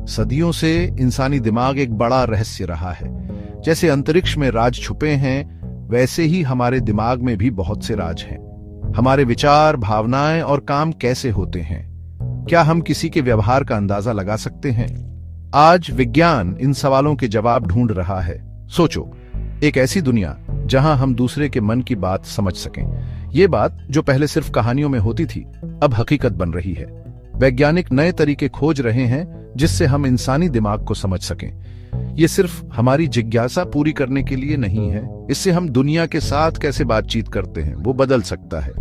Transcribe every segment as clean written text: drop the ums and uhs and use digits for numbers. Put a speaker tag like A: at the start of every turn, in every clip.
A: सदियों से इंसानी दिमाग एक बड़ा रहस्य रहा है। जैसे अंतरिक्ष में राज छुपे हैं, वैसे ही हमारे दिमाग में भी बहुत से राज हैं। हमारे विचार, भावनाएं और काम कैसे होते हैं, क्या हम किसी के व्यवहार का अंदाजा लगा सकते हैं? आज विज्ञान इन सवालों के जवाब ढूंढ रहा है। सोचो, एक ऐसी दुनिया जहां हम दूसरे के मन की बात समझ सकें। ये बात जो पहले सिर्फ कहानियों में होती थी, अब हकीकत बन रही है। वैज्ञानिक नए तरीके खोज रहे हैं जिससे हम इंसानी दिमाग को समझ सकें। ये सिर्फ हमारी जिज्ञासा पूरी करने के लिए नहीं है, इससे हम दुनिया के साथ कैसे बातचीत करते हैं वो बदल सकता है।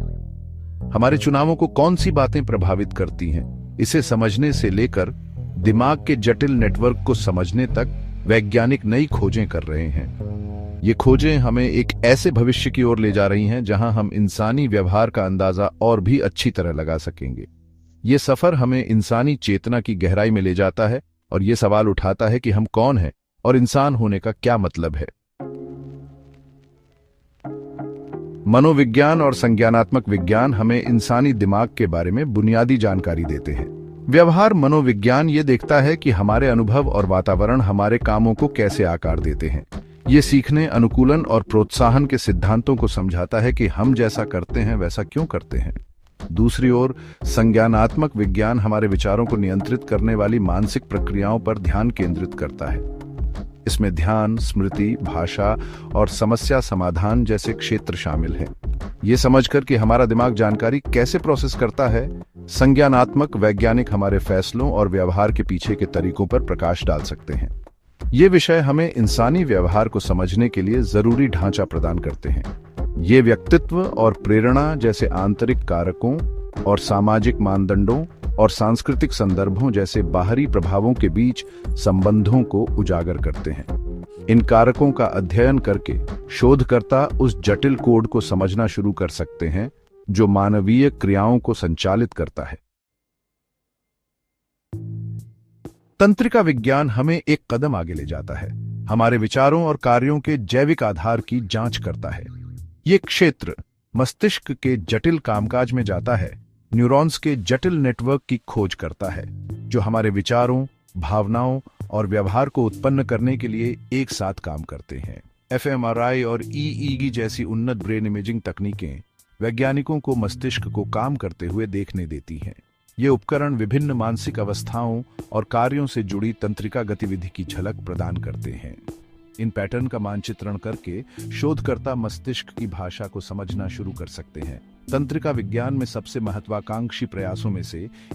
A: हमारे चुनावों को कौन सी बातें प्रभावित करती हैं, इसे समझने से लेकर दिमाग के जटिल नेटवर्क को समझने तक वैज्ञानिक नई खोजें कर रहे हैं। ये खोजें हमें एक ऐसे भविष्य की ओर ले जा रही हैं जहां हम इंसानी व्यवहार का अंदाजा और भी अच्छी तरह लगा सकेंगे। ये सफर हमें इंसानी चेतना की गहराई में ले जाता है और ये सवाल उठाता है कि हम कौन हैं और इंसान होने का क्या मतलब है। मनोविज्ञान और संज्ञानात्मक विज्ञान हमें इंसानी दिमाग के बारे में बुनियादी जानकारी देते हैं। व्यवहार मनोविज्ञान ये देखता है कि हमारे अनुभव और वातावरण हमारे कामों को कैसे आकार देते हैं। ये सीखने, अनुकूलन और प्रोत्साहन के सिद्धांतों को समझाता है कि हम जैसा करते हैं वैसा क्यों करते हैं। दूसरी ओर संज्ञानात्मक विज्ञान हमारे विचारों को नियंत्रित करने वाली मानसिक प्रक्रियाओं पर ध्यान केंद्रित करता है। इसमें ध्यान, स्मृति, भाषा और समस्या समाधान जैसे क्षेत्र शामिल हैं। ये समझकर कि हमारा दिमाग जानकारी कैसे प्रोसेस करता है, संज्ञानात्मक वैज्ञानिक हमारे फैसलों और व्यवहार के पीछे के तरीकों पर प्रकाश डाल सकते हैं। ये विषय हमें इंसानी व्यवहार को समझने के लिए जरूरी ढांचा प्रदान करते हैं। ये व्यक्तित्व और प्रेरणा जैसे आंतरिक कारकों और सामाजिक मानदंडों और सांस्कृतिक संदर्भों जैसे बाहरी प्रभावों के बीच संबंधों को उजागर करते हैं। इन कारकों का अध्ययन करके शोधकर्ता उस जटिल कोड को समझना शुरू कर सकते हैं जो मानवीय क्रियाओं को संचालित करता है। तंत्रिका विज्ञान हमें एक कदम आगे ले जाता है। हमारे विचारों और कार्यों के जैविक आधार की जांच करता है। ये क्षेत्र मस्तिष्क के जटिल कामकाज में जाता है, न्यूरॉन्स के जटिल नेटवर्क की खोज करता है जो हमारे विचारों, भावनाओं और व्यवहार को उत्पन्न करने के लिए एक साथ काम करते हैं। एफएमआरआई और ईईजी जैसी उन्नत ब्रेन इमेजिंग तकनीकें वैज्ञानिकों को मस्तिष्क को काम करते हुए देखने देती हैं। ये उपकरण विभिन्न मानसिक अवस्थाओं और कार्यों से जुड़ी तंत्रिका गतिविधि की झलक प्रदान करते हैं। इन पैटर्न का मानचित्रण करके शोधकर्ता मस्तिष्क की भाषा को समझना शुरू कर सकते हैं। तंत्रिका विज्ञान में सबसे महत्वाकांक्षी प्रयासों में से